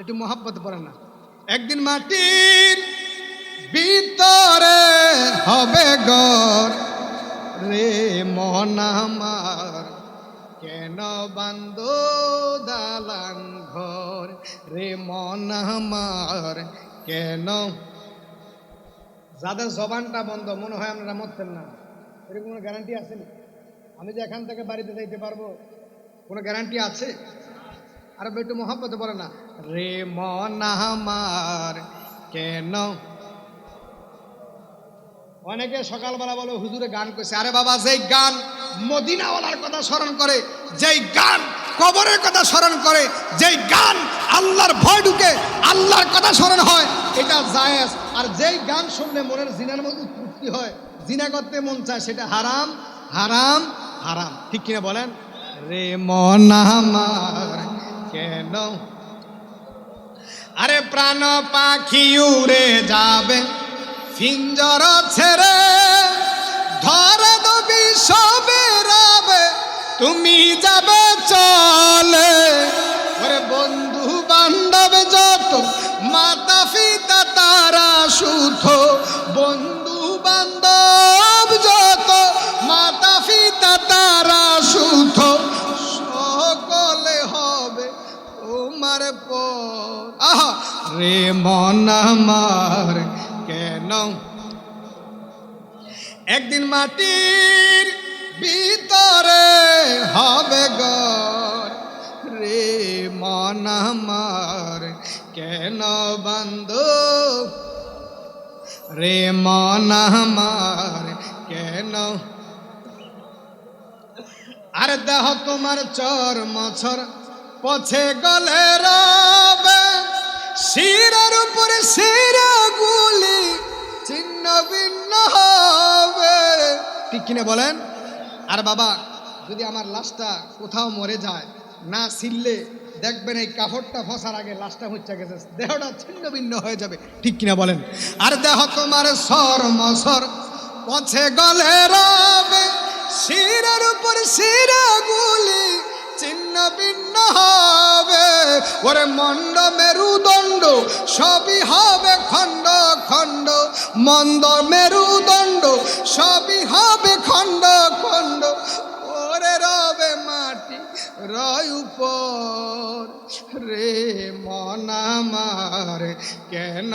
একটু মোহাব্বত পড়েন না। একদিন মাটির ভিতরে হবে ঘর রে মন আমার, কেন বান্দ দালান ঘর রে মন আমার কেন। যাদের জবানটা বন্ধ মনে হয় আপনারা মরতেন না, এরকম কোনো গ্যারান্টি আছে না? আমি যে এখান থেকে বাড়িতে যাইতে পারবো কোনো গ্যারান্টি আছে? আর একটু মহাব্বতে বলে না, রে মন আমার কেন। অনেকে সকালবেলা বলে হুজুরে গান করছে। আরে বাবা, যেই গান মদিনাওয়ালার কথা স্মরণ করে, যেই গান কবরের কথা স্মরণ করে, যেই গান আল্লাহর ভয় ঢুকে আল্লাহর কথা স্মরণ হয়, এটা জায়েজ। আর যেই গান শুনলে মনের জিনার মধ্যে তৃপ্তি হয়, জিনা করতে মন চায়, সেটা হারাম হারাম হারাম। ঠিক কিনা বলেন? রে মন আমার কেন। আরে প্রাণ পাখি উড়ে যাবে পিঞ্জর ছেড়ে, ধরে দবি সবে রাবে তুমি যাবে চলে। ওরে বন্ধু বান্ধব যত মাতা পিতা তারা সুধ, বন্ধু বান্ধব যত মাতা পিতা তারা সুধ, সকলে হবে তোমার পর। আহা রে মন আমার কেন। একদিন মাটির ভিতরে হবে ঘর রে মন আমার কেন বান্দ রে মন আমার কেন। আর দেহ তোমার চর মছর পছে গলে রবে, শিরের উপরে শিরা গুলি ছিন্ন ভিন্ন হবে। ঠিক কিনা বলেন? আর বাবা, যদি আমার লাশটা কোথাও মরে যায়, না ছিললে দেখবেন এই কাপড়টা ফসার আগে লাশটা হচ্ছে গেছে, দেহটা ছিন্ন ভিন্ন হয়ে যাবে। ঠিক কিনা বলেন? আর দেহ তোমার সর মসর পছে গলে রবে, শিরের উপর শিরা গুলি ছিন্ন ভিন্ন হবে। ওরে মন্দ মেরুদণ্ড সবই হবে খণ্ড খণ্ড, মন্দ মেরুদণ্ড সবই হবে খণ্ড খণ্ড। ওরে রবে মাটি রয় উপর রে মন আমার কেন।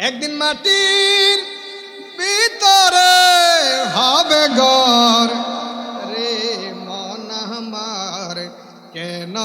একদিন মাটির ভিতরে হবে ঘর রে মন আমার কেন।